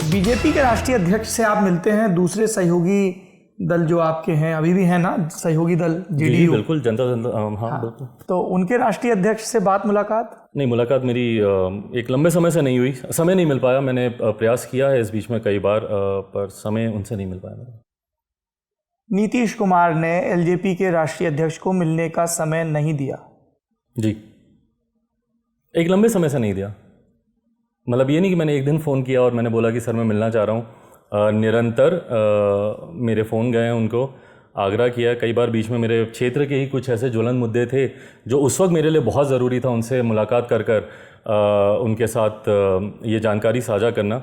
BJP के राष्ट्रीय अध्यक्ष से आप मिलते हैं, दूसरे सहयोगी दल जो आपके हैं अभी भी है ना, सहयोगी दल जेडीयू, बिल्कुल जनता हाँ बिल्कुल। तो उनके राष्ट्रीय अध्यक्ष से मुलाकात नहीं, मुलाकात मेरी एक लंबे समय से नहीं हुई, समय नहीं मिल पाया। मैंने प्रयास किया है इस बीच में कई बार, पर समय उनसे नहीं मिल पाया मेरा। नीतीश कुमार ने एलजेपी के राष्ट्रीय अध्यक्ष को मिलने का समय नहीं दिया। जी, एक लंबे समय से नहीं दिया। मतलब ये नहीं कि मैंने एक दिन फ़ोन किया और मैंने बोला कि सर मैं मिलना चाह रहा हूँ। निरंतर मेरे फ़ोन गए हैं उनको, आग्रह किया कई बार। बीच में मेरे क्षेत्र के ही कुछ ऐसे ज्वलंत मुद्दे थे जो उस वक्त मेरे लिए बहुत ज़रूरी था उनसे मुलाकात कर उनके साथ ये जानकारी साझा करना।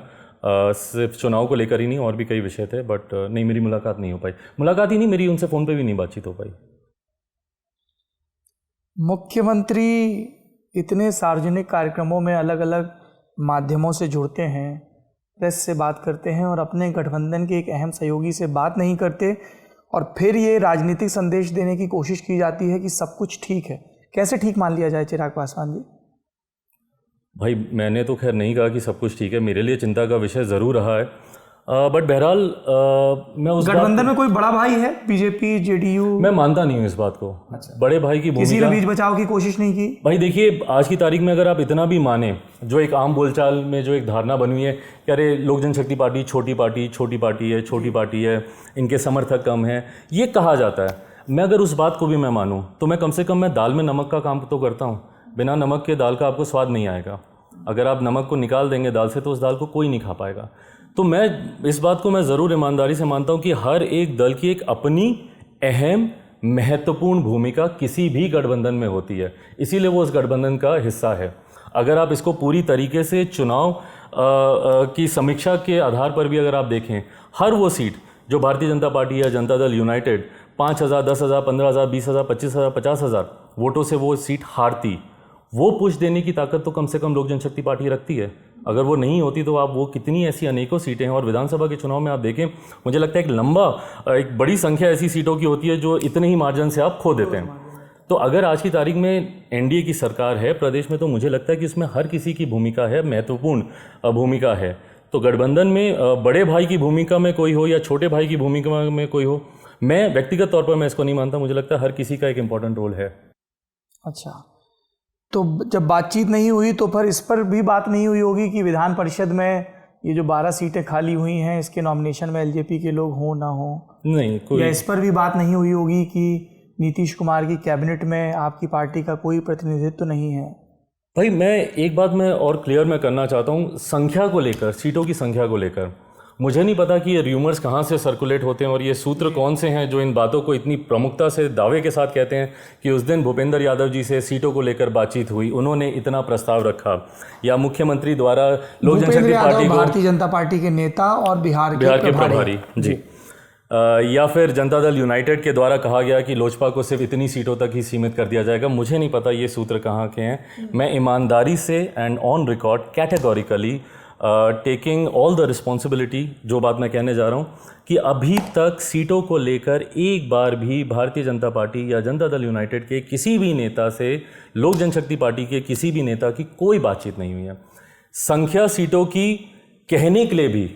सिर्फ चुनाव को लेकर ही नहीं, और भी कई विषय थे, बट नहीं, मेरी मुलाकात नहीं हो पाई। मुलाकात ही नहीं, मेरी उनसे फ़ोन पे भी नहीं बातचीत हो पाई। मुख्यमंत्री इतने सार्वजनिक कार्यक्रमों में अलग अलग माध्यमों से जुड़ते हैं, प्रेस से बात करते हैं और अपने गठबंधन के एक अहम सहयोगी से बात नहीं करते, और फिर ये राजनीतिक संदेश देने की कोशिश की जाती है कि सब कुछ ठीक है। कैसे ठीक मान लिया जाए चिराग पासवान जी? भाई मैंने तो खैर नहीं कहा कि सब कुछ ठीक है, मेरे लिए चिंता का विषय ज़रूर रहा है, बट बहरहाल मैं उस गठबंधन में कोई बड़ा भाई है, बीजेपी जेडीयू? मैं मानता नहीं हूँ इस बात को। अच्छा। बड़े भाई की भूमिका, किसी ने बीच बचाव की कोशिश नहीं की? भाई देखिए, आज की तारीख में अगर आप इतना भी माने, जो एक आम बोलचाल में जो एक धारणा बनी हुई है कि अरे लोक जनशक्ति पार्टी छोटी पार्टी है, इनके समर्थक कम हैं, ये कहा जाता है। मैं अगर उस बात को भी मैं मानूँ तो मैं कम से कम मैं दाल में नमक का काम तो करता हूँ। बिना नमक के दाल का आपको स्वाद नहीं आएगा। अगर आप नमक को निकाल देंगे दाल से तो उस दाल को कोई नहीं खा पाएगा। तो मैं इस बात को मैं ज़रूर ईमानदारी से मानता हूँ कि हर एक दल की एक अपनी अहम महत्वपूर्ण भूमिका किसी भी गठबंधन में होती है, इसीलिए वो उस गठबंधन का हिस्सा है। अगर आप इसको पूरी तरीके से चुनाव की समीक्षा के आधार पर भी अगर आप देखें, हर वो सीट जो भारतीय जनता पार्टी या जनता दल यूनाइटेड 5,000, 10,000, 15,000, 20,000, 25,000, 50,000 वोटों से वो सीट हारती, वो पुश देने की ताकत तो कम से कम लोक जनशक्ति पार्टी रखती है। अगर वो नहीं होती तो आप वो कितनी ऐसी अनेकों सीटें हैं, और विधानसभा के चुनाव में आप देखें, मुझे लगता है एक बड़ी संख्या ऐसी सीटों की होती है जो इतने ही मार्जिन से आप खो देते हैं। तो अगर आज की तारीख में एनडीए की सरकार है प्रदेश में, तो मुझे लगता है कि उसमें हर किसी की भूमिका है, महत्वपूर्ण भूमिका है। तो गठबंधन में बड़े भाई की भूमिका में कोई हो या छोटे भाई की भूमिका में कोई हो, मैं व्यक्तिगत तौर पर मैं इसको नहीं मानता। मुझे लगता है हर किसी का एक इम्पॉर्टेंट रोल है। अच्छा, तो जब बातचीत नहीं हुई तो फिर इस पर भी बात नहीं हुई होगी कि विधान परिषद में ये जो 12 सीटें खाली हुई हैं, इसके नॉमिनेशन में एलजेपी के लोग हों ना हो? नहीं, कोई, या इस पर भी बात नहीं हुई होगी कि नीतीश कुमार की कैबिनेट में आपकी पार्टी का कोई प्रतिनिधित्व नहीं है? भाई मैं एक बात मैं और क्लियर मैं करना चाहता हूँ, संख्या को लेकर, सीटों की संख्या को लेकर मुझे नहीं पता कि ये र्यूमर्स कहाँ से सर्कुलेट होते हैं और ये सूत्र कौन से हैं जो इन बातों को इतनी प्रमुखता से दावे के साथ कहते हैं कि उस दिन भूपेंद्र यादव जी से सीटों को लेकर बातचीत हुई, उन्होंने इतना प्रस्ताव रखा, या मुख्यमंत्री द्वारा लोक जनशक्ति पार्टी को, भारतीय जनता पार्टी के नेता और बिहार के प्रभारी जी, या फिर जनता दल यूनाइटेड के द्वारा कहा गया कि लोजपा को सिर्फ इतनी सीटों तक ही सीमित कर दिया जाएगा। मुझे नहीं पता ये सूत्र कहाँ के हैं। मैं ईमानदारी से and on record categorically taking all the responsibility, जो बात मैं कहने जा रहा हूँ कि अभी तक सीटों को लेकर एक बार भी भारतीय जनता पार्टी या जनता दल यूनाइटेड के किसी भी नेता से लोक जनशक्ति पार्टी के किसी भी नेता की कोई बातचीत नहीं हुई है। संख्या सीटों की कहने के लिए भी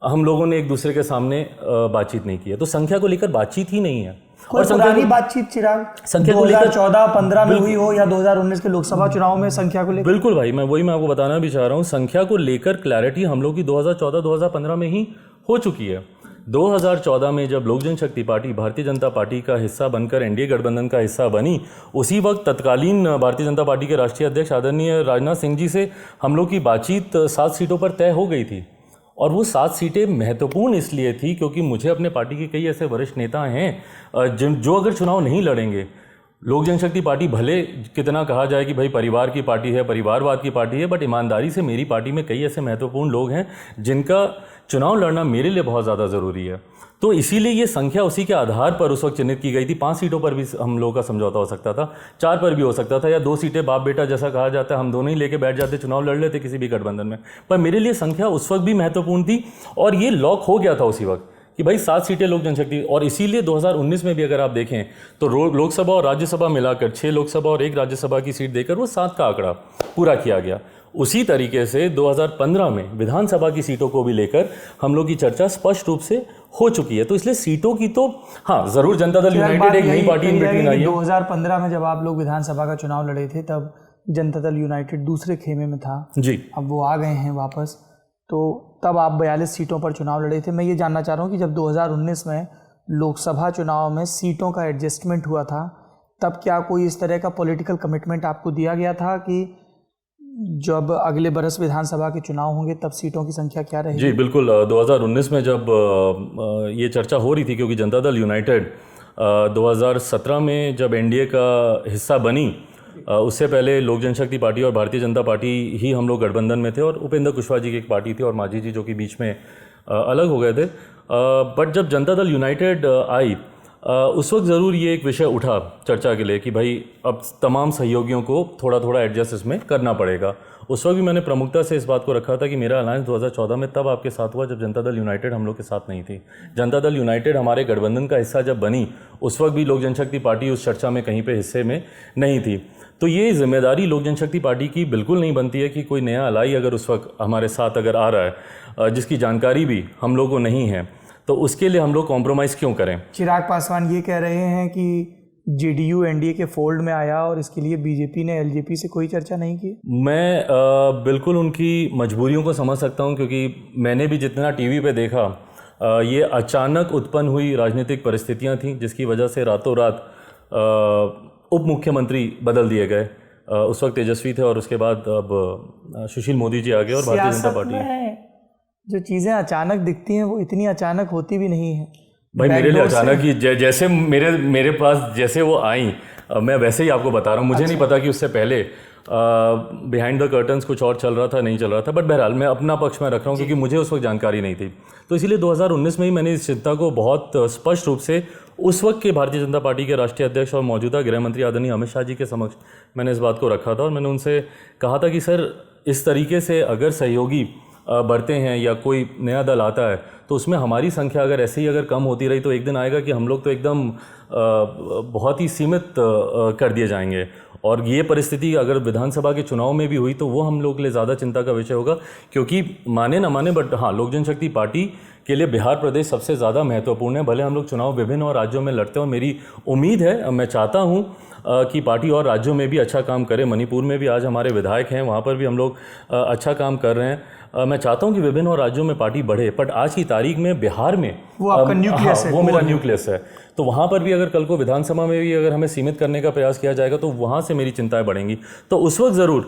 हम लोगों ने एक दूसरे के सामने बातचीत नहीं की है, तो संख्या को लेकर बातचीत ही नहीं है। और पुरानी बातचीत चिराग संख्या 2014-15 में हुई हो या 2019 के लोकसभा चुनाव में संख्या को लेकर? बिल्कुल भाई, मैं आपको बताना भी चाह रहा हूँ, संख्या को लेकर क्लैरिटी हम लोग की 2014-2015 में ही हो चुकी है। 2014 में जब लोक जनशक्ति पार्टी भारतीय जनता पार्टी का हिस्सा बनकर एनडीए गठबंधन का हिस्सा बनी, उसी वक्त तत्कालीन भारतीय जनता पार्टी के राष्ट्रीय अध्यक्ष आदरणीय राजनाथ सिंह जी से हम लोग की बातचीत 7 सीटों पर तय हो गई थी। और वो 7 सीटें महत्वपूर्ण इसलिए थी क्योंकि मुझे अपने पार्टी के कई ऐसे वरिष्ठ नेता हैं जो अगर चुनाव नहीं लड़ेंगे, लोक जनशक्ति पार्टी भले कितना कहा जाए कि भाई परिवार की पार्टी है, परिवारवाद की पार्टी है, बट ईमानदारी से मेरी पार्टी में कई ऐसे महत्वपूर्ण लोग हैं जिनका चुनाव लड़ना मेरे लिए बहुत ज़्यादा ज़रूरी है। तो इसीलिए ये संख्या उसी के आधार पर उस वक्त चिन्हित की गई थी। 5 सीटों पर भी हम लोगों का समझौता हो सकता था, 4 पर भी हो सकता था, या 2 सीटें बाप बेटा जैसा कहा जाता है, हम दोनों ही लेके बैठ जाते, चुनाव लड़ लेते किसी भी गठबंधन में। पर मेरे लिए संख्या उस वक्त भी महत्वपूर्ण थी और ये लॉक हो गया था उसी वक्त कि भाई 7 सीटें लोक जनशक्ति। और इसीलिए 2019 में भी अगर आप देखें तो लोकसभा और राज्यसभा मिलाकर 6 लोकसभा और 1 राज्यसभा की सीट देकर वो 7 का आंकड़ा पूरा किया गया। उसी तरीके से 2015 में विधानसभा की सीटों को भी लेकर हम लोग की चर्चा स्पष्ट रूप से हो चुकी है। तो इसलिए सीटों की तो हाँ ज़रूर जनता दल यूनाइटेड एक नई पार्टी इन बिटवीन आई है। 2015 में जब आप लोग विधानसभा का चुनाव लड़े थे तब जनता दल यूनाइटेड दूसरे खेमे में था जी। अब वो आ गए हैं वापस, तो तब आप 42 सीटों पर चुनाव लड़े थे। मैं ये जानना चाह रहा हूँ कि जब 2019 में लोकसभा चुनाव में सीटों का एडजस्टमेंट हुआ था तब क्या कोई इस तरह का पॉलिटिकल कमिटमेंट आपको दिया गया था कि जब अगले बरस विधानसभा के चुनाव होंगे तब सीटों की संख्या क्या रहेगी? जी बिल्कुल। 2019 में जब ये चर्चा हो रही थी, क्योंकि जनता दल यूनाइटेड 2017 में जब एनडीए का हिस्सा बनी, उससे पहले लोक जनशक्ति पार्टी और भारतीय जनता पार्टी ही हम लोग गठबंधन में थे और उपेंद्र कुशवाहा जी की एक पार्टी थी और मांझी जी जो कि बीच में अलग हो गए थे। बट जब जनता दल यूनाइटेड आई उस वक्त ज़रूर ये एक विषय उठा चर्चा के लिए कि भाई अब तमाम सहयोगियों को थोड़ा थोड़ा एडजस्ट इसमें करना पड़ेगा। उस वक्त भी मैंने प्रमुखता से इस बात को रखा था कि मेरा अलायंस 2014 में तब आपके साथ हुआ जब जनता दल यूनाइटेड हम लोग के साथ नहीं थी। जनता दल यूनाइटेड हमारे गठबंधन का हिस्सा जब बनी उस वक्त भी लोक जनशक्ति पार्टी उस चर्चा में कहीं पे हिस्से में नहीं थी। तो ये जिम्मेदारी लोक जनशक्ति पार्टी की बिल्कुल नहीं बनती है कि कोई नया अलाई अगर उस वक्त हमारे साथ अगर आ रहा है जिसकी जानकारी भी हम लोगों को नहीं है तो उसके लिए हम लोग कॉम्प्रोमाइज़ क्यों करें। चिराग पासवान ये कह रहे हैं कि जेडीयू एनडीए के फोल्ड में आया और इसके लिए बीजेपी ने एलजेपी से कोई चर्चा नहीं की। मैं बिल्कुल उनकी मजबूरियों को समझ सकता हूं, क्योंकि मैंने भी जितना टीवी पे देखा ये अचानक उत्पन्न हुई राजनीतिक परिस्थितियां थीं जिसकी वजह से रातों रात उप मुख्यमंत्री बदल दिए गए। उस वक्त तेजस्वी थे और उसके बाद अब सुशील मोदी जी आ गए और भारतीय जनता पार्टी। जो चीज़ें अचानक दिखती हैं वो इतनी अचानक होती भी नहीं है भाई। मेरे लिए अचानक ही जैसे मेरे पास जैसे वो आई मैं वैसे ही आपको बता रहा हूँ। मुझे नहीं पता कि उससे पहले बिहाइंड द कर्टन्स कुछ और चल रहा था नहीं चल रहा था, बट बहरहाल मैं अपना पक्ष में रख रहा हूँ क्योंकि मुझे उस वक्त जानकारी नहीं थी। तो इसीलिए 2019 में ही मैंने इस चिंता को बहुत स्पष्ट रूप से उस वक्त के भारतीय जनता पार्टी के राष्ट्रीय अध्यक्ष और मौजूदा गृह मंत्री आदरणीय अमित शाह जी के समक्ष मैंने इस बात को रखा था और मैंने उनसे कहा था कि सर इस तरीके से अगर सहयोगी बढ़ते हैं या कोई नया दल आता है तो उसमें हमारी संख्या अगर ऐसे ही अगर कम होती रही तो एक दिन आएगा कि हम लोग तो एकदम बहुत ही सीमित कर दिए जाएंगे। और ये परिस्थिति अगर विधानसभा के चुनाव में भी हुई तो वो हम लोग के लिए ज़्यादा चिंता का विषय होगा, क्योंकि माने ना माने बट हाँ लोक जनशक्ति पार्टी के लिए बिहार प्रदेश सबसे ज़्यादा महत्वपूर्ण है। भले हम लोग चुनाव विभिन्न और राज्यों में लड़ते हैं और मेरी उम्मीद है, मैं चाहता हूँ कि पार्टी और राज्यों में भी अच्छा काम करे। मणिपुर में भी आज हमारे विधायक हैं, वहाँ पर भी हम लोग अच्छा काम कर रहे हैं। मैं चाहता हूँ कि विभिन्न और राज्यों में पार्टी बढ़े, बट आज की तारीख में बिहार में वो आपका न्यूक्लियस है, वो मेरा न्यूक्लियस है। तो वहाँ पर भी अगर कल को विधानसभा में भी अगर हमें सीमित करने का प्रयास किया जाएगा तो वहाँ से मेरी चिंताएं बढ़ेंगी। तो उस वक्त ज़रूर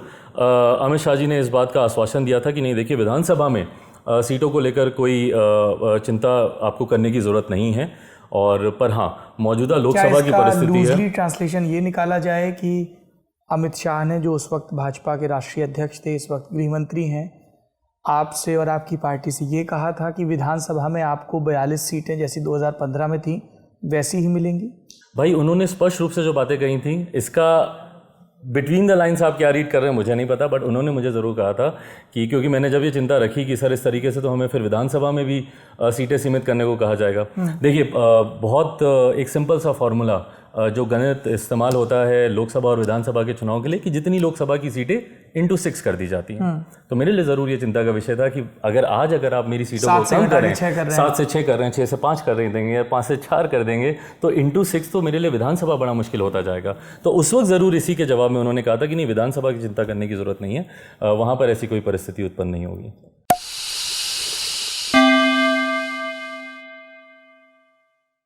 अमित शाह जी ने इस बात का आश्वासन दिया था कि नहीं देखिए विधानसभा में सीटों को लेकर कोई चिंता आपको करने की ज़रूरत नहीं है। और पर हाँ मौजूदा लोकसभा की परिस्थिति है। ट्रांसलेशन ये निकाला जाए कि अमित शाह ने जो उस वक्त भाजपा के राष्ट्रीय अध्यक्ष थे, इस वक्त गृह मंत्री हैं, आपसे और आपकी पार्टी से ये कहा था कि विधानसभा में आपको 42 सीटें जैसी 2015 में थी वैसी ही मिलेंगी। भाई उन्होंने स्पष्ट रूप से जो बातें कही थी, इसका बिटवीन द लाइन्स आप क्या रीड कर रहे हैं मुझे नहीं पता, बट उन्होंने मुझे ज़रूर कहा था कि क्योंकि मैंने जब ये चिंता रखी कि सर इस तरीके से तो हमें फिर विधानसभा में भी सीटें सीमित करने को कहा जाएगा। देखिए बहुत एक सिंपल सा फॉर्मूला जो गणित इस्तेमाल होता है लोकसभा और विधानसभा के चुनाव के लिए कि जितनी लोकसभा की सीटें इंटू 6 कर दी जाती हैं। तो मेरे लिए ज़रूर ये चिंता का विषय था कि अगर आप मेरी सीटों को कम करें, 7 से 6 कर रहे हैं, 6 से 5 कर देंगे या 5 से 4 कर देंगे तो इंटू 6 तो मेरे लिए विधानसभा बड़ा मुश्किल होता जाएगा। तो उस वक्त ज़रूर इसी के जवाब में उन्होंने कहा था कि नहीं विधानसभा की चिंता करने की ज़रूरत नहीं है, वहाँ पर ऐसी कोई परिस्थिति उत्पन्न नहीं होगी।